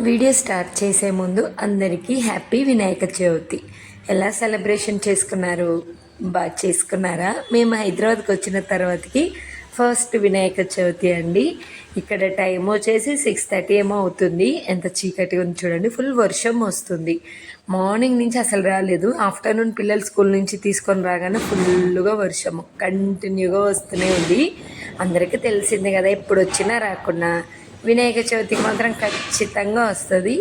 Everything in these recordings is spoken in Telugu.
వీడియో స్టార్ట్ చేసే ముందు అందరికీ హ్యాపీ వినాయక చవితి. ఎలా సెలబ్రేషన్ చేసుకున్నారు? బాగా చేసుకున్నారా? మేము హైదరాబాద్కి వచ్చిన తర్వాతకి ఫస్ట్ వినాయక చవితి అండి. ఇక్కడ టైం వచ్చేసి 6:30 ఏమో అవుతుంది. ఎంత చీకటి ఉంది చూడండి. ఫుల్ వర్షం వస్తుంది. మార్నింగ్ నుంచి అసలు రాలేదు. ఆఫ్టర్నూన్ పిల్లలు స్కూల్ నుంచి తీసుకొని రాగానే ఫుల్గా వర్షము కంటిన్యూగా వస్తూనే ఉంది. అందరికీ తెలిసిందే కదా, ఎప్పుడు వచ్చినా రాకున్నా వినాయక చవితికి మాత్రం ఖచ్చితంగా వస్తుంది.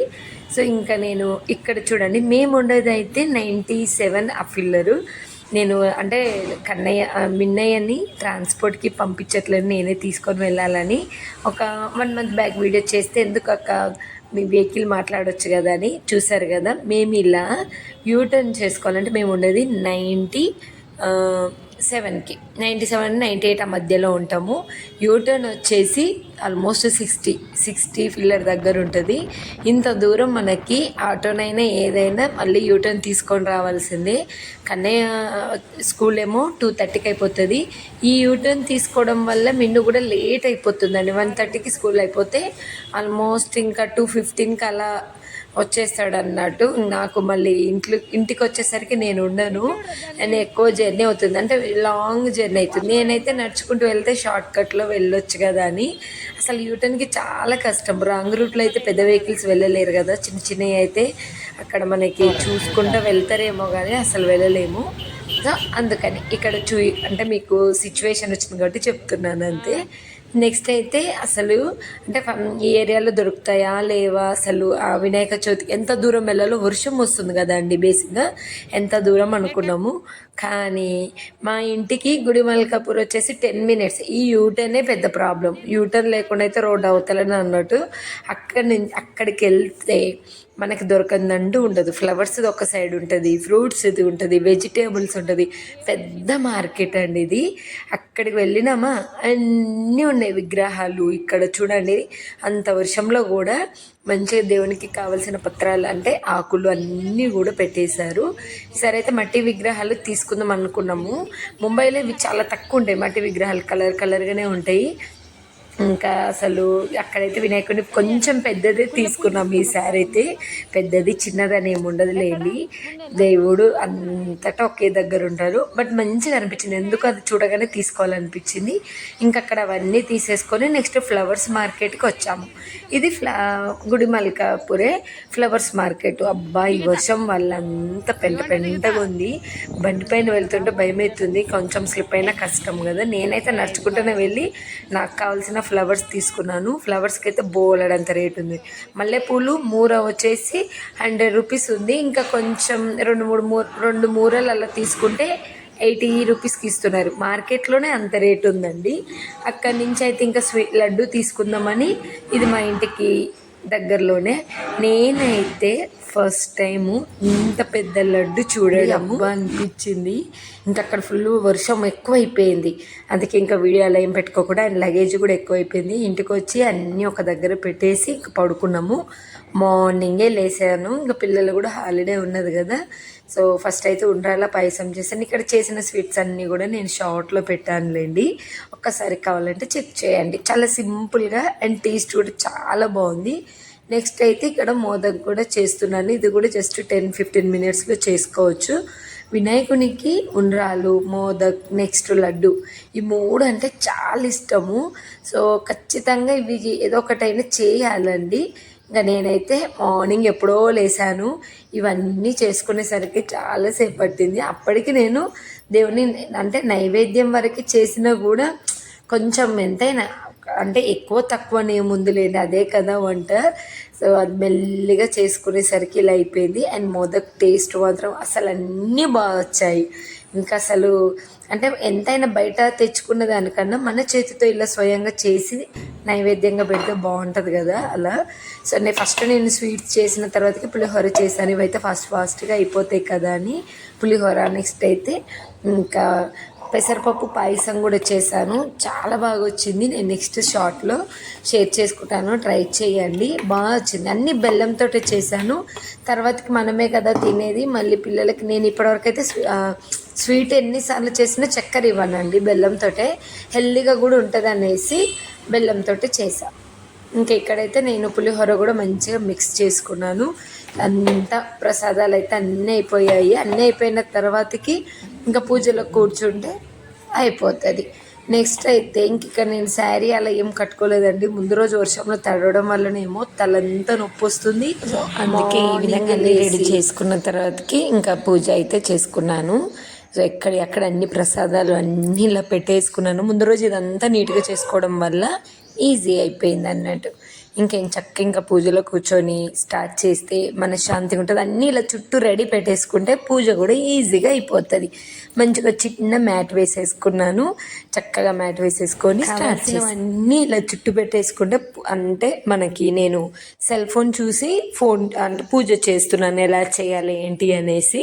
సో ఇంకా నేను ఇక్కడ చూడండి, మేము ఉండేది అయితే 97 అఫిల్లరు. నేను అంటే మిన్నయ్యని ట్రాన్స్పోర్ట్కి పంపించట్లేదు, నేనే తీసుకొని వెళ్ళాలని ఒక 1 మంత్ బ్యాక్ వీడియో చేస్తే ఎందుకు అక్క మీ వెహికల్ మాట్లాడవచ్చు కదా అని చూసారు కదా. మేము ఇలా యూటర్న్ చేసుకోవాలంటే మేము ఉండేది 97కి 97 98 ఆ మధ్యలో ఉంటాము. యూటర్న్ వచ్చేసి ఆల్మోస్ట్ 60 ఫిల్లర్ దగ్గర ఉంటుంది. ఇంత దూరం మనకి ఆటోనైనా ఏదైనా మళ్ళీ యూటర్న్ తీసుకొని రావాల్సిందే. కన్నయ్య స్కూల్ ఏమో 2:30కి అయిపోతుంది. ఈ యూటర్న్ తీసుకోవడం వల్ల మిన్ను కూడా లేట్ అయిపోతుందండి. 1:30కి స్కూల్ అయిపోతే ఆల్మోస్ట్ ఇంకా 2:15కి అలా వచ్చేస్తాడు అన్నట్టు. నాకు మళ్ళీ ఇంటికి వచ్చేసరికి నేను ఉండను, నేను ఎక్కువ జర్నీ అవుతుంది, అంటే లాంగ్ జర్నీ అవుతుంది. నేనైతే నడుచుకుంటూ వెళ్తే షార్ట్ కట్లో వెళ్ళొచ్చు కదా అని. అసలు యూటర్న్కి చాలా కష్టం. రాంగ్ రూట్లో అయితే పెద్ద వెహికల్స్ వెళ్ళలేరు కదా, చిన్న చిన్నవి అయితే అక్కడ మనకి చూసుకుంటూ వెళ్తారేమో కానీ అసలు వెళ్ళలేము. సో అందుకని ఇక్కడ అంటే మీకు సిచ్యువేషన్ వచ్చింది కాబట్టి చెప్తున్నాను అంతే. నెక్స్ట్ అయితే అసలు అంటే ఈ ఏరియాలో దొరుకుతాయా లేవా, అసలు ఆ వినాయక చవితికి ఎంత దూరం వెళ్ళాలో, వర్షం వస్తుంది కదా అండి బేసిక్గా, ఎంత దూరం అనుకున్నాము. కానీ మా ఇంటికి గుడిమల్కాపూర్ వచ్చేసి 10 minutes. ఈ యూటర్నే పెద్ద ప్రాబ్లం. యూటర్న్ లేకుండా అయితే రోడ్ అవతలని అన్నట్టు. అక్కడికి వెళ్తే మనకి దొరకందంటూ ఉండదు. ఫ్లవర్స్ ఒక సైడ్ ఉంటుంది, ఫ్రూట్స్ ఇది ఉంటుంది, వెజిటేబుల్స్ ఉంటుంది. పెద్ద మార్కెట్ అండి ఇది. అక్కడికి వెళ్ళినామా అన్నీ ఉన్నాయి విగ్రహాలు. ఇక్కడ చూడండి, అంత వర్షంలో కూడా మంచిగా దేవునికి కావాల్సిన పత్రాలు అంటే ఆకులు అన్నీ కూడా పెట్టేశారు. ఈసారి అయితే మట్టి విగ్రహాలు తీసుకుందాం అనుకున్నాము. ముంబైలో ఇవి చాలా తక్కువ ఉంటాయి మట్టి విగ్రహాలు, కలర్గానే ఉంటాయి. ఇంకా అసలు అక్కడైతే వినాయకుడిని కొంచెం పెద్దదే తీసుకున్నాం ఈసారి అయితే. పెద్దది చిన్నదని ఏమి ఉండదు లేండి, దేవుడు అంతటా ఒకే దగ్గర ఉంటారు. బట్ మంచిగా అనిపించింది, ఎందుకు అది చూడగానే తీసుకోవాలనిపించింది. ఇంకా అక్కడ అవన్నీ తీసేసుకొని నెక్స్ట్ ఫ్లవర్స్ మార్కెట్కి వచ్చాము. ఇది గుడిమల్కాపురే ఫ్లవర్స్ మార్కెట్. అబ్బా ఈ వర్షం వల్ల అంత పెంటగా ఉంది. బండి పైన వెళ్తుంటే భయం అవుతుంది, కొంచెం స్లిప్ అయినా కష్టం కదా. నేనైతే నడుచుకుంటూనే వెళ్ళి నాకు కావాల్సిన ఫ్లవర్స్ తీసుకున్నాను. ఫ్లవర్స్కి అయితే బోలెడంత రేట్ ఉంది. మల్లెపూలు మూర వచ్చేసి 100 రూపీస్ ఉంది. ఇంకా కొంచెం 2 మూరలు అలా తీసుకుంటే 80 రూపీస్కి ఇస్తున్నారు. మార్కెట్లోనే అంత రేటు ఉందండి. అక్కడి నుంచి అయితే ఇంకా లడ్డు తీసుకుందామని, ఇది మా ఇంటికి దగ్గరలోనే. నేనైతే ఫస్ట్ టైము ఇంత పెద్ద లడ్డు చూడడం అనిపించింది. ఇంకా అక్కడ ఫుల్ వర్షం ఎక్కువ అయిపోయింది, అందుకే ఇంకా వీడియో అలా ఏం పెట్టుకోకుండా, అండ్ లగేజ్ కూడా ఎక్కువ అయిపోయింది. ఇంటికి వచ్చి అన్నీ ఒక దగ్గర పెట్టేసి ఇంకా పడుకున్నాము. మార్నింగే లేసాను, ఇంకా పిల్లలు కూడా హాలిడే ఉన్నది కదా. సో ఫస్ట్ అయితే ఉండ్రాల పాయసం చేశాను. ఇక్కడ చేసిన స్వీట్స్ అన్నీ కూడా నేను షార్ట్లో పెట్టానులేండి, ఒక్కసారి కావాలంటే చెక్ చేయండి. చాలా సింపుల్గా అండ్ టేస్ట్ కూడా చాలా బాగుంది. నెక్స్ట్ అయితే ఇక్కడ మోదక్ కూడా చేస్తున్నాను. ఇది కూడా జస్ట్ 10-15 minutesలో చేసుకోవచ్చు. వినాయకునికి ఉండ్రాలు, మోదక్, నెక్స్ట్ లడ్డు, ఈ 3 అంటే చాలా ఇష్టము. సో ఖచ్చితంగా ఇవి ఏదో ఒకటైనా చేయాలండి. ఇంకా నేనైతే మార్నింగ్ ఎప్పుడో లేసాను, ఇవన్నీ చేసుకునేసరికి చాలాసేపు పట్టింది. అప్పటికి నేను దేవుని అంటే నైవేద్యం వరకు చేసినా కూడా కొంచెం ఎంతైనా అంటే ఎక్కువ తక్కువనే ముందులేండి, అదే కదా వంట. సో అది మెల్లిగా చేసుకునేసరికి ఇలా అయిపోయింది. అండ్ మోదక్ టేస్ట్ మాత్రం అసలు అన్నీ బాగా వచ్చాయి. ఇంకా అసలు అంటే ఎంతైనా బయట తెచ్చుకున్న దానికన్నా మన చేతితో ఇలా స్వయంగా చేసి నైవేద్యంగా పెడితే బాగుంటుంది కదా అలా. సో నేను స్వీట్స్ చేసిన తర్వాతకి పులిహోర చేశాను. ఇవైతే ఫాస్ట్గా అయిపోతాయి కదా అని పులిహోర. నెక్స్ట్ అయితే ఇంకా పెసరపప్పు పాయసం కూడా చేశాను, చాలా బాగా వచ్చింది. నేను నెక్స్ట్ షార్ట్లో షేర్ చేసుకుంటాను, ట్రై చేయండి. బాగా వచ్చింది. అన్నీ బెల్లంతో చేశాను. తర్వాతకి మనమే కదా తినేది, మళ్ళీ పిల్లలకి నేను ఇప్పటివరకు అయితే స్వీట్ ఎన్నిసార్లు చేసినా చక్కెర ఇవ్వనండి, బెల్లంతో హెల్దీగా కూడా ఉంటుంది అనేసి బెల్లంతో చేశాను. ఇంకా ఇక్కడైతే నేను పులిహోర కూడా మంచిగా మిక్స్ చేసుకున్నాను. అంతా ప్రసాదాలు అయితే అన్నీ అయిపోయాయి. అన్నీ అయిపోయిన తర్వాతకి ఇంకా పూజలో కూర్చుంటే అయిపోతుంది. నెక్స్ట్ అయితే ఇక్కడ నేను శారీ అలా ఏం కట్టుకోలేదండి. ముందు రోజు వర్షంలో తడవడం వల్లనేమో తలంతా నొప్పి వస్తుంది. అందుకే ఈ విధంగా రెడీ చేసుకున్న తర్వాతకి ఇంకా పూజ అయితే చేసుకున్నాను. సో అక్కడ అన్ని ప్రసాదాలు అన్నీ ఇలా పెట్టేసుకున్నాను. ముందు రోజు ఇదంతా నీట్గా చేసుకోవడం వల్ల ఈజీ అయిపోయింది అన్నట్టు. ఇంకేం చక్క ఇంకా పూజలో కూర్చొని స్టార్ట్ చేస్తే మనశ్శాంతిగా ఉంటుంది. అన్నీ ఇలా చుట్టూ రెడీ పెట్టేసుకుంటే పూజ కూడా ఈజీగా అయిపోతుంది. మంచిగా చిన్న మ్యాట్ వేసేసుకున్నాను. చక్కగా మ్యాట్ వేసేసుకొని స్టార్ట్ అన్నీ ఇలా చుట్టూ పెట్టేసుకుంటే అంటే మనకి నేను సెల్ ఫోన్ చూసి అంటే పూజ చేస్తున్నాను ఎలా చేయాలి ఏంటి అనేసి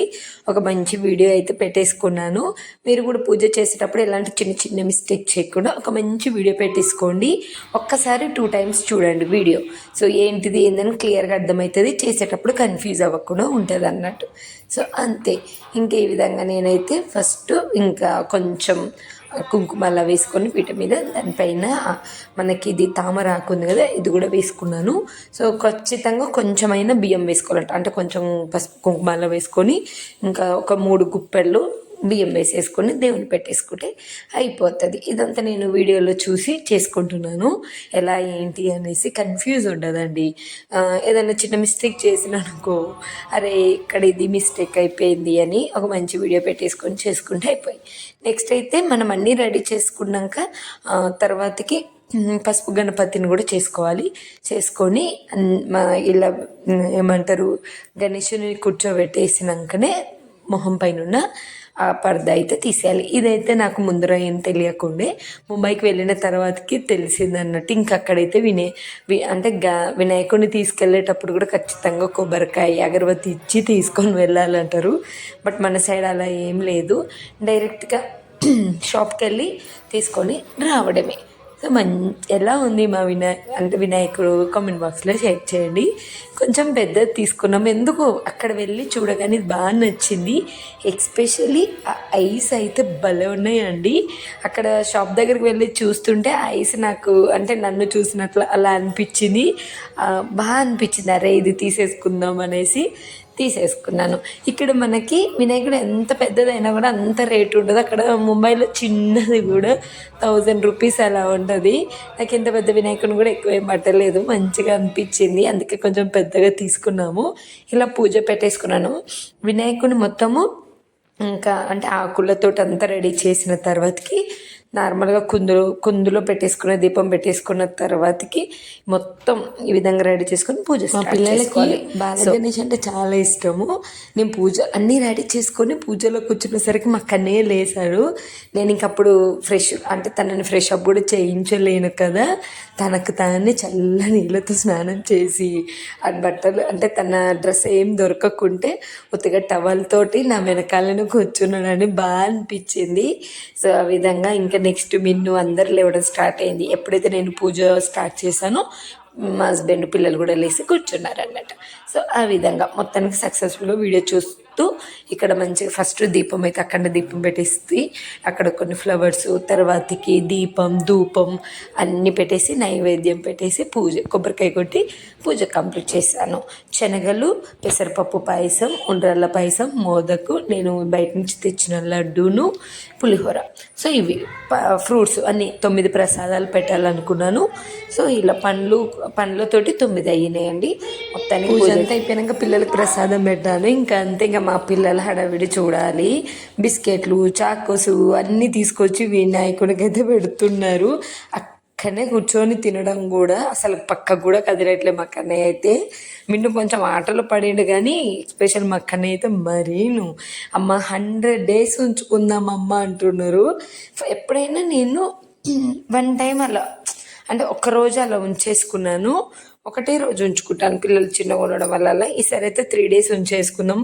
ఒక మంచి వీడియో అయితే పెట్టేసుకున్నాను. మీరు కూడా పూజ చేసేటప్పుడు ఎలాంటి చిన్న చిన్న మిస్టేక్ చేయకుండా ఒక మంచి వీడియో పెట్టేసుకోండి. ఒక్కసారి 2 times చూడండి వీడియో. సో ఏంటిది ఏందని క్లియర్గా అర్థమవుతుంది. చేసేటప్పుడు కన్ఫ్యూజ్ అవ్వకుండా ఉంటుంది అన్నట్టు. సో అంతే. ఇంకా ఈ విధంగా నేనైతే ఫస్ట్ ఇంకా కొంచెం కుంకుమ అలా వేసుకొని పీట మీద దానిపైన మనకి ఇది తామర ఆకు ఉంది కదా, ఇది కూడా వేసుకున్నాను. సో ఖచ్చితంగా కొంచెమైనా బియ్యం వేసుకోవాలంట. అంటే కొంచెం పసుపు కుంకుమ అలా వేసుకొని ఇంకా ఒక 3 గుప్పెళ్ళు బియ్యం వేసేసుకొని దేవుని పెట్టేసుకుంటే అయిపోతుంది. ఇదంతా నేను వీడియోలో చూసి చేసుకుంటున్నాను. ఎలా ఏంటి అనేసి కన్ఫ్యూజ్ ఉండదండి. ఏదైనా చిన్న మిస్టేక్ చేసినానుకో అరే ఇక్కడ ఇది మిస్టేక్ అయిపోయింది అని ఒక మంచి వీడియో పెట్టేసుకొని చేసుకుంటే అయిపోయి. నెక్స్ట్ అయితే మనం అన్నీ రెడీ చేసుకున్నాక తర్వాతకి పసుపు గణపతిని కూడా చేసుకోవాలి. చేసుకొని ఇలా ఏమంటారు గణేశుని కూర్చోబెట్టేసినాకనే మొహం పైన ఆ పర్ద అయితే తీసేయాలి. ఇదైతే నాకు ముందర ఏం తెలియకుండే ముంబైకి వెళ్ళిన తర్వాతకి తెలిసింది అన్నట్టు. ఇంక అక్కడైతే అంటే వినాయకుడిని తీసుకెళ్ళేటప్పుడు కూడా ఖచ్చితంగా కొబ్బరికాయ అగరబత్తి ఇచ్చి తీసుకొని వెళ్ళాలంటారు. బట్ మన సైడ్ అలా ఏం లేదు. డైరెక్ట్గా షాప్కి వెళ్ళి తీసుకొని రావడమే. సో ఎలా ఉంది మా వినాయకుడు కామెంట్ బాక్స్లో షేర్ చేయండి. కొంచెం పెద్దది తీసుకున్నాం. ఎందుకు అక్కడ వెళ్ళి చూడగానే బాగా నచ్చింది. ఎస్పెషల్లీ ఆ ఐస్ అయితే భలే ఉన్నాయండి. అక్కడ షాప్ దగ్గరికి వెళ్ళి చూస్తుంటే ఐస్ నాకు అంటే నన్ను చూసినట్లు అలా అనిపించింది. బాగా అనిపించింది. అరే ఇది తీసేసుకుందాం అనేసి తీసేసుకున్నాను. ఇక్కడ మనకి వినాయకుడు ఎంత పెద్దదైనా కూడా అంత రేటు ఉండదు. అక్కడ ముంబైలో చిన్నది కూడా 1000 రూపీస్ అలా ఉంటుంది. నాకు ఇంత పెద్ద వినాయకుడిని కూడా ఎక్కువ ఏం పట్టలేదు. మంచిగా అనిపించింది. అందుకే కొంచెం పెద్దగా తీసుకున్నాము. ఇలా పూజ పెట్టేసుకున్నాను. వినాయకుడిని మొత్తము ఇంకా అంటే ఆకులతో అంతా రెడీ చేసిన తర్వాతకి నార్మల్గా కుందులో పెట్టేసుకున్న దీపం పెట్టేసుకున్న తర్వాతకి మొత్తం ఈ విధంగా రెడీ చేసుకొని పూజ. మా పిల్లలకి బాల గణేష్ అంటే చాలా ఇష్టము. నేను పూజ అన్నీ రెడీ చేసుకొని పూజలో కూర్చునేసరికి మా కన్నయ్య లేసాడు. నేను ఇంకప్పుడు అంటే తనని ఫ్రెష్ అప్ కూడా చేయించలేను కదా. తనకు తానే చల్ల నీళ్ళతో స్నానం చేసి ఆ బట్టలు అంటే తన డ్రెస్ ఏం దొరకకుంటే ఉత్తగా టవల్ తోటి నా వెనకాలను కూర్చున్నాడని బాగా అనిపించింది. సో ఆ విధంగా ఇంకా నెక్స్ట్ మిన్ను అందరు లేవడం స్టార్ట్ అయింది. ఎప్పుడైతే నేను పూజ స్టార్ట్ చేశానో మా హస్బెండ్ పిల్లలు కూడా లేసి కూర్చున్నారు అన్నట్టు. సో ఆ విధంగా మొత్తానికి సక్సెస్ఫుల్గా వీడియో చూస్తూ ఇక్కడ మంచిగా ఫస్ట్ దీపం అయితే అక్కడ దీపం పెట్టేసి అక్కడ కొన్ని ఫ్లవర్స్ తర్వాతకి దీపం ధూపం అన్నీ పెట్టేసి నైవేద్యం పెట్టేసి పూజ కొబ్బరికాయ కొట్టి పూజ కంప్లీట్ చేశాను. శనగలు పెసరపప్పు పాయసం ఉండ్రాళ్ళ పాయసం మోదకు నేను బయట నుంచి తెచ్చిన లడ్డూను పులిహోర. సో ఇవి ఫ్రూట్స్ అన్నీ 9 ప్రసాదాలు పెట్టాలనుకున్నాను. సో ఇలా పండ్లతోటి 9 అయినాయండి. మొత్తానికి పూజ అంతా అయిపోయాక పిల్లలకి ప్రసాదం పెట్టాను. ఇంకా అంతే. ఇంకా మా పిల్లల హడావిడి చూడాలి. బిస్కెట్లు చాకోస్ అన్నీ తీసుకొచ్చి వినాయకుడికి అయితే పెడుతున్నారు. అక్కడనే కూర్చొని తినడం కూడా అసలు పక్కకు కూడా కదిలేట్లే. మా కన్నయ్య అయితే మిన్ను కొంచెం ఆటలు పడిండు కానీ స్పెషల్ మా కన్నయ్య అయితే మరీను అమ్మ 100 days ఉంచుకుందామమ్మ అంటున్నారు. ఎప్పుడైనా నేను 1 time అలా అంటే ఒక్కరోజు అలా ఉంచేసుకున్నాను. ఒకటే రోజు ఉంచుకుంటాను పిల్లలు చిన్నగా ఉండడం వల్ల. ఈసారి అయితే 3 days ఉంచేసుకుందాం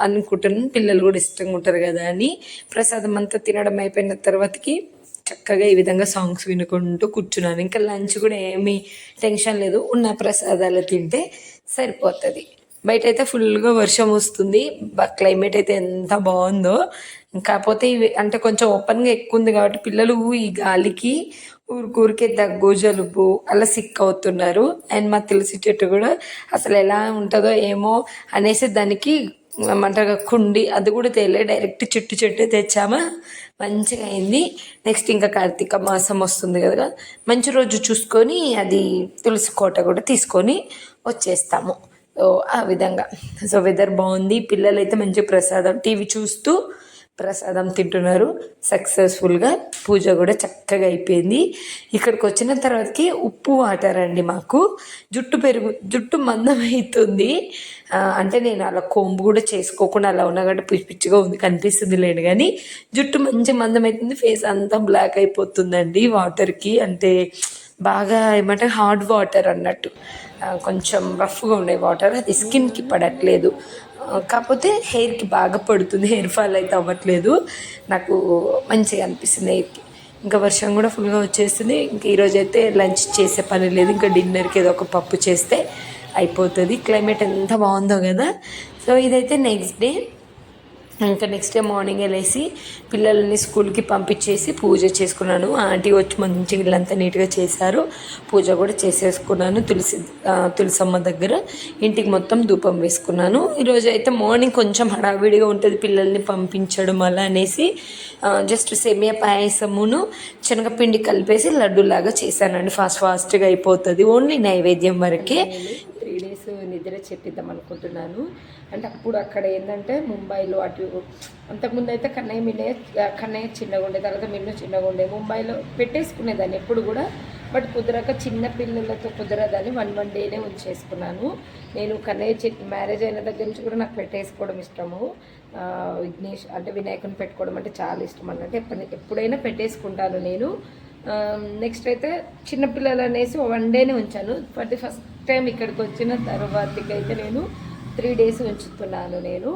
అనుకుంటున్నాను. పిల్లలు కూడా ఇష్టంగా ఉంటారు కదా అని. ప్రసాదం అంతా తినడం అయిపోయిన తర్వాతకి చక్కగా ఈ విధంగా సాంగ్స్ వినుకుంటూ కూర్చున్నాను. ఇంకా లంచ్ కూడా ఏమీ టెన్షన్ లేదు. ఉన్న ప్రసాదాలు తింటే సరిపోతుంది. బయట అయితే ఫుల్గా వర్షం వస్తుంది. క్లైమేట్ అయితే ఎంత బాగుందో. కాకపోతే ఇవి అంటే కొంచెం ఓపెన్గా ఎక్కువ ఉంది కాబట్టి పిల్లలు ఈ గాలికి ఊరికే దగ్గు జలుబు అలా సిక్ అవుతున్నారు. అండ్ మా తులసి చెట్టు కూడా అసలు ఎలా ఉంటుందో ఏమో అనేసి దానికి ఏమంటారు కుండి అది కూడా తేలే డైరెక్ట్ చెట్టు తెచ్చామా మంచిగా అయింది. నెక్స్ట్ ఇంకా కార్తీక మాసం వస్తుంది కదా, మంచి రోజు చూసుకొని అది తులసి కోట కూడా తీసుకొని వచ్చేస్తాము. సో ఆ విధంగా. సో వెదర్ బాగుంది, పిల్లలు అయితే మంచి ప్రసాదం టీవీ చూస్తూ ప్రసాదం తింటున్నారు సక్సెస్ఫుల్గా. పూజ కూడా చక్కగా అయిపోయింది. ఇక్కడికి వచ్చిన తర్వాతకి ఉప్పు వాటర్ అండి మాకు. జుట్టు మందం అవుతుంది. అంటే నేను అలా కోంబు కూడా చేసుకోకుండా అలా ఉన్నా కాబట్టి పిచ్చి పిచ్చిగా ఉంది కనిపిస్తుంది లేడు, కానీ జుట్టు మంచి మందం అవుతుంది. ఫేస్ అంతా బ్లాక్ అయిపోతుందండి వాటర్కి. అంటే బాగా ఏమంటారు హాట్ వాటర్ అన్నట్టు, కొంచెం రఫ్గా ఉండే వాటర్, అది స్కిన్కి పడట్లేదు. కాకపోతే హెయిర్కి బాగా పడుతుంది, హెయిర్ ఫాల్ అయితే అవ్వట్లేదు. నాకు మంచిగా అనిపిస్తుంది హెయిర్కి. ఇంకా వర్షం కూడా ఫుల్గా వచ్చేస్తుంది. ఇంక ఈరోజు అయితే లంచ్ చేసే పని లేదు, ఇంకా డిన్నర్కి ఏదో ఒక పప్పు చేస్తే అయిపోతుంది. క్లైమేట్ ఎంత బాగుందో కదా. సో ఇదైతే నెక్స్ట్ డే. ఇంకా నెక్స్ట్ డే మార్నింగ్ వెళ్ళేసి పిల్లల్ని స్కూల్కి పంపించేసి పూజ చేసుకున్నాను. ఆంటీ వచ్చి మంచిగా ఇల్లంతా నీట్గా చేశారు. పూజ కూడా చేసేసుకున్నాను తులసమ్మ దగ్గర. ఇంటికి మొత్తం ధూపం వేసుకున్నాను. ఈరోజు అయితే మార్నింగ్ కొంచెం హడావిడిగా ఉంటుంది పిల్లల్ని పంపించడం అలా అనేసి జస్ట్ సేమియా పాయసమును శనగపిండి కలిపేసి లడ్డూలాగా చేశానండి. ఫాస్ట్గా అయిపోతుంది, ఓన్లీ నైవేద్యం వరకే. 3 days నిద్ర చెప్పిద్దాం అనుకుంటున్నాను. అంటే అప్పుడు అక్కడ ఏంటంటే ముంబైలో అటు అంతకుముందు అయితే కన్నయ్య చిన్నగా ఉండే, తర్వాత మిన్ను చిన్నగా ఉండే. ముంబైలో పెట్టేసుకునేదాన్ని ఎప్పుడు కూడా, బట్ కుదరక చిన్న పిల్లలతో కుదరదని 1 డేనే ఉంచేసుకున్నాను. నేను కన్నయ్య మ్యారేజ్ అయిన దగ్గర నుంచి కూడా నాకు పెట్టేసుకోవడం ఇష్టము. వినాయకుని పెట్టుకోవడం అంటే చాలా ఇష్టం అన్నట్టు. ఎప్పుడైనా పెట్టేసుకుంటాను నేను. నెక్స్ట్ అయితే చిన్నపిల్లలు అనేసి 1 డేనే ఉంచాను. ఫస్ట్ టైం ఇక్కడికి వచ్చిన తర్వాతకి అయితే నేను 3 days ఉంచుతున్నాను. నేను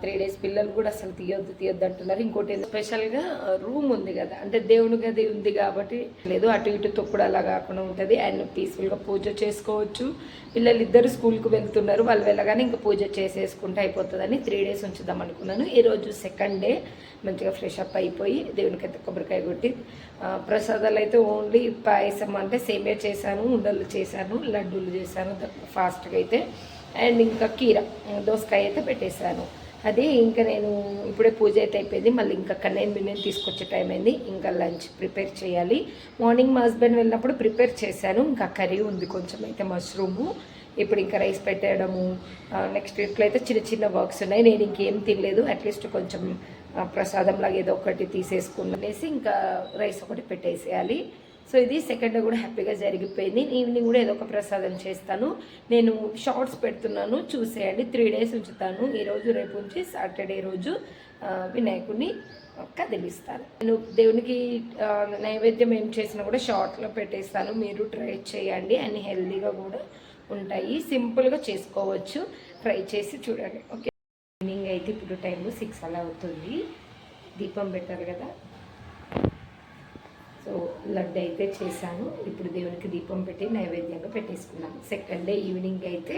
3 days పిల్లలు కూడా అసలు తీయొద్దు అంటున్నారు. ఇంకోటి స్పెషల్గా రూమ్ ఉంది కదా, అంటే దేవుని గది ఉంది కాబట్టి లేదు అటు ఇటు తొక్కుడు అలా కాకుండా ఉంటుంది. అండ్ పీస్ఫుల్గా పూజ చేసుకోవచ్చు. పిల్లలు ఇద్దరు స్కూల్కి వెళ్తున్నారు, వాళ్ళు వెళ్ళగానే ఇంకా పూజ చేసేసుకుంటే అయిపోతుందని 3 days ఉంచుదాం అనుకున్నాను. ఈరోజు 2nd day మంచిగా ఫ్రెష్ అప్ అయిపోయి దేవునికి అయితే కొబ్బరికాయ కొట్టి ప్రసాదాలు అయితే ఓన్లీ పాయసం అంటే సేమియా చేశాను, ఉండలు చేశాను, లడ్డూలు చేశాను ఫాస్ట్గా అయితే. అండ్ ఇంకా కీర దోసకాయ అయితే పెట్టేశాను. అది ఇంకా నేను ఇప్పుడే పూజ అయితే అయిపోయింది. మళ్ళీ ఇంకా కన్నయ్య తీసుకొచ్చే టైం అయింది. ఇంకా లంచ్ ప్రిపేర్ చేయాలి. మార్నింగ్ మా హస్బెండ్ వెళ్ళినప్పుడు ప్రిపేర్ చేశాను. ఇంకా కర్రీ ఉంది కొంచెం అయితే మష్రూము. ఇప్పుడు ఇంకా రైస్ పెట్టేయడము, నెక్స్ట్ ఇట్లయితే చిన్న వర్క్స్ ఉన్నాయి. నేను ఇంకేం తినలేదు, అట్లీస్ట్ కొంచెం ప్రసాదంలాగా ఏదో ఒకటి తీసేసుకునేసి ఇంకా రైస్ ఒకటి పెట్టేసేయాలి. సో ఇది 2nd డే కూడా హ్యాపీగా జరిగిపోయింది. ఈవినింగ్ కూడా ఏదో ఒక ప్రసాదం చేస్తాను. నేను షార్ట్స్ పెడుతున్నాను, చూసేయండి. 3 days ఉంచుతాను. ఈరోజు రేపు ఉంచి సాటర్డే రోజు వినాయకుడిని కదిలిస్తాను. నేను దేవునికి నైవేద్యం ఏం చేసినా కూడా షార్ట్లో పెట్టేస్తాను. మీరు ట్రై చేయండి, అన్ని హెల్తీగా కూడా ఉంటాయి. సింపుల్గా చేసుకోవచ్చు, ట్రై చేసి చూడండి. ఓకే, ఈవినింగ్ అయితే ఇప్పుడు టైం 6 అలా అవుతుంది. దీపం పెట్టారు కదా. సో లడ్డు అయితే చేశాను. ఇప్పుడు దేవునికి దీపం పెట్టి నైవేద్యంగా పెట్టేసుకున్నాను. 2nd డే ఈవినింగ్ అయితే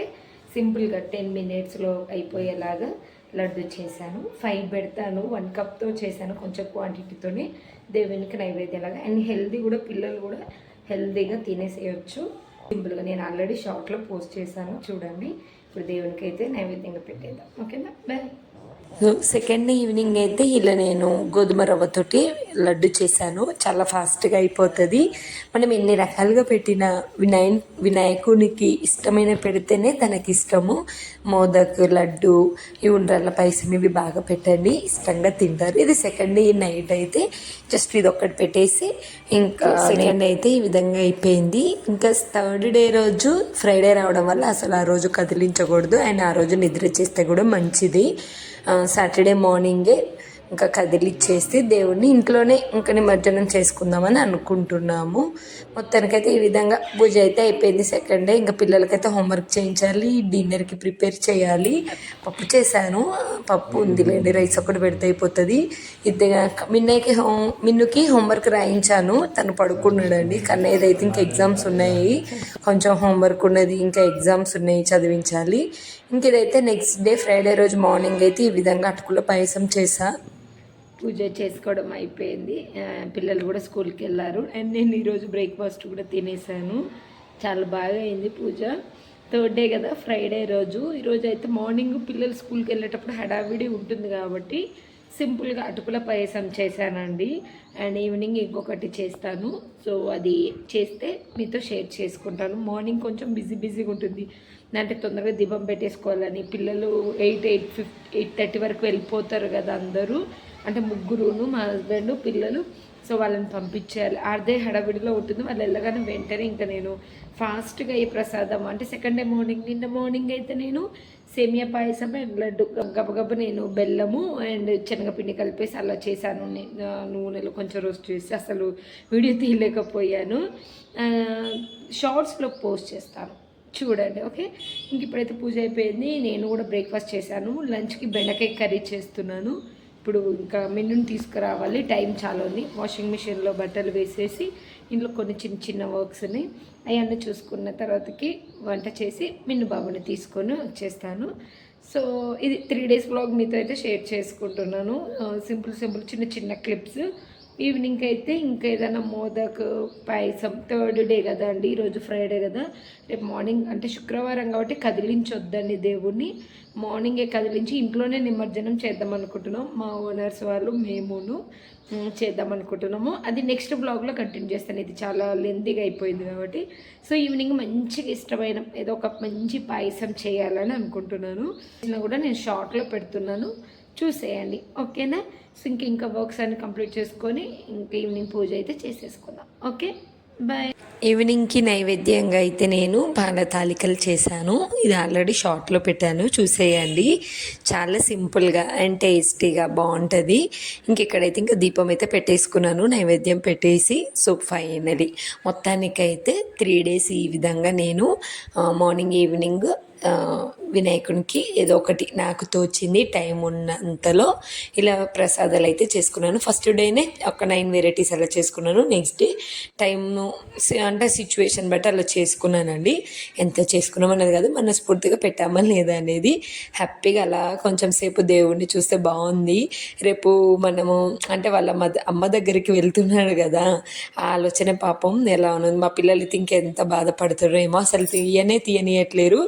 సింపుల్గా 10 minutesలో అయిపోయేలాగా లడ్డు చేశాను. 5 పెడతాను, 1 cupతో చేశాను, కొంచెం క్వాంటిటీతోనే దేవునికి నైవేద్యంలాగా. అండ్ హెల్దీ కూడా, పిల్లలు కూడా హెల్దీగా తినేసేయచ్చు సింపుల్గా. నేను ఆల్రెడీ షార్ట్లో పోస్ట్ చేశాను, చూడండి. ఇప్పుడు దేవునికి అయితే నైవేద్యంగా పెట్టేద్దాం. ఓకేనా, bye. So 2nd day evening అయితే ఇలా నేను గోధుమ రవ్వతోటి లడ్డు చేశాను. చాలా ఫాస్ట్గా అయిపోతుంది. మనం ఎన్ని రకాలుగా పెట్టిన వినాయకునికి ఇష్టమైన పెడితేనే తనకి ఇష్టము. మోదక్, లడ్డు, ఈ ఉండ్రాళ్ళ పాయసం ఇవి బాగా పెట్టండి, ఇష్టంగా తింటారు. ఇది 2nd డే నైట్ అయితే జస్ట్ ఇది ఒక్కటి పెట్టేసి ఇంకా 2nd డే అయితే ఈ విధంగా అయిపోయింది. ఇంకా 3rd డే రోజు ఫ్రైడే రావడం వల్ల అసలు ఆ రోజు కదిలించకూడదు. అండ్ ఆ రోజు నిద్ర చేస్తే కూడా మంచిది. సాటర్డే మార్నింగే ఇంకా కదిలిచ్చేసి దేవుడిని ఇంట్లోనే ఇంకా నిమజ్జనం చేసుకుందామని అనుకుంటున్నాము. మొత్తానికైతే ఈ విధంగా పూజ అయితే అయిపోయింది 2nd డే. ఇంకా పిల్లలకైతే హోంవర్క్ చేయించాలి, డిన్నర్కి ప్రిపేర్ చేయాలి. పప్పు చేశాను, పప్పు ఉందిలేండి, రైస్ ఒకటి పెడితే అయిపోతుంది. మిన్నుకి హోంవర్క్ రాయించాను, తను పడుకున్నాడండి. కన్నయ్యది అయితే ఇంకా ఎగ్జామ్స్ ఉన్నాయి, కొంచెం హోంవర్క్ ఉన్నది, ఇంకా ఎగ్జామ్స్ ఉన్నాయి, చదివించాలి. ఇంక ఇదైతే నెక్స్ట్ డే ఫ్రైడే రోజు మార్నింగ్ అయితే ఈ విధంగా అటుకుల పాయసం చేసా. పూజ చేసుకోవడం అయిపోయింది. పిల్లలు కూడా స్కూల్కి వెళ్ళారు. అండ్ నేను ఈరోజు బ్రేక్ఫాస్ట్ కూడా తినేసాను. చాలా బాగా అయింది పూజ. థర్డ్ డే కదా, ఫ్రైడే రోజు. ఈరోజు అయితే మార్నింగ్ పిల్లలు స్కూల్కి వెళ్ళేటప్పుడు హడావిడి ఉంటుంది కాబట్టి సింపుల్గా అటుకుల పాయసం చేశానండి. అండ్ ఈవినింగ్ ఇంకొకటి చేస్తాను. సో అది చేస్తే మీతో షేర్ చేసుకుంటాను. మార్నింగ్ కొంచెం బిజీగా ఉంటుంది, అంటే తొందరగా దీపం పెట్టేసుకోవాలని. పిల్లలు 8:30 వరకు వెళ్ళిపోతారు కదా అందరూ, అంటే ముగ్గురును, మా హస్బెండ్, పిల్లలు. సో వాళ్ళని పంపించేయాలి. అదే హడావిడిలో ఉంటుంది. వాళ్ళు వెళ్ళగానే వెంటనే ఇంకా నేను ఫాస్ట్గా ఈ ప్రసాదం అంటే సెకండ్ డే మార్నింగ్, నిన్న మార్నింగ్ అయితే నేను సేమియా పాయసం అండ్ లడ్డు గబగబ నేను బెల్లము అండ్ శనగపిండి కలిపేసి అలా చేశాను. నూనెలో కొంచెం రోస్ట్ చేసి అసలు వీడియో తీయలేకపోయాను. షార్ట్స్లో పోస్ట్ చేస్తాను చూడండి. ఓకే, ఇంక ఇప్పుడైతే పూజ అయిపోయింది. నేను కూడా బ్రేక్ఫాస్ట్ చేశాను. లంచ్కి బెండకాయ కర్రీ చేస్తున్నాను. ఇప్పుడు ఇంకా మెనూని తీసుకురావాలి. టైం చాలా ఉంది. వాషింగ్ మిషన్లో బట్టలు వేసేసి ఇంట్లో కొన్ని చిన్న వర్క్స్ ఉన్నాయి, అవన్నీ చూసుకున్న తర్వాతకి వంట చేసి మిన్ను బాబుని తీసుకొని వచ్చేస్తాను. సో ఇది 3 days వ్లాగ్ మీతో అయితే షేర్ చేసుకుంటున్నాను. సింపుల్ చిన్న క్లిప్స్. ఈవినింగ్ అయితే ఇంకా ఏదైనా మోదక్ పాయసం, థర్డ్ డే కదా అండి, ఈరోజు ఫ్రైడే కదా. రేపు మార్నింగ్ అంటే శుక్రవారం కాబట్టి కదిలించొద్దండి దేవుణ్ణి. మార్నింగే కదిలించి ఇంట్లోనే నిమజ్జనం చేద్దాం అనుకుంటున్నాం. మా ఓనర్స్ వాళ్ళు మేమును చేద్దాం అనుకుంటున్నాము. అది నెక్స్ట్ బ్లాగ్లో కంటిన్యూ చేస్తాను. ఇది చాలా లెంతీగా అయిపోయింది కాబట్టి. సో ఈవినింగ్ మంచిగా ఇష్టమైన ఏదో ఒక మంచి పాయసం చేయాలని అనుకుంటున్నాను. కూడా నేను షార్ట్లో పెడుతున్నాను, చూసేయండి. ఓకేనా? సో ఇంకా వర్క్స్ అన్ని కంప్లీట్ చేసుకొని ఇంకా ఈవినింగ్ పూజ అయితే చేసేసుకుందాం. Okay, bye. ఈవినింగ్కి నైవేద్యంగా అయితే నేను పాల తాలికలు చేశాను. ఇది ఆల్రెడీ షార్ట్లో పెట్టాను, చూసేయండి. చాలా సింపుల్గా అండ్ టేస్టీగా బాగుంటుంది. ఇక్కడైతే ఇంకా దీపం అయితే పెట్టేసుకున్నాను, నైవేద్యం పెట్టేసి. సో ఫైనలీ మొత్తానికైతే 3 days ఈ విధంగా నేను మార్నింగ్ ఈవినింగ్ వినాయకునికి ఏదో ఒకటి నాకు తోచింది టైం ఉన్నంతలో ఇలా ప్రసాదాలు అయితే చేసుకున్నాను. ఫస్ట్ డేనే ఒక 9 వెరైటీస్ అలా చేసుకున్నాను. నెక్స్ట్ డే టైంను అంటే సిచ్యువేషన్ బట్టి అలా చేసుకున్నానండి. ఎంత చేసుకున్నామన్నది కాదు, మనస్ఫూర్తిగా పెట్టామా లేదా అనేది. హ్యాపీగా అలా కొంచెం సేపు దేవుణ్ణి చూస్తే బాగుంది. రేపు మనము అంటే వాళ్ళ అమ్మ దగ్గరికి వెళ్తున్నాడు కదా, ఆ ఆలోచన పాపం ఎలా ఉన్నది. మా పిల్లలు ఇంకెంత బాధపడుతున్నారేమో, అసలు తీయనియట్లేరు.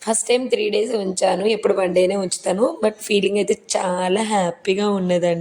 ఫస్ట్ టైం 3 days ఉంచాను, ఎప్పుడు 1 dayనే ఉంచుతాను. బట్ ఫీలింగ్ అయితే చాలా హ్యాపీగా ఉన్నదండి.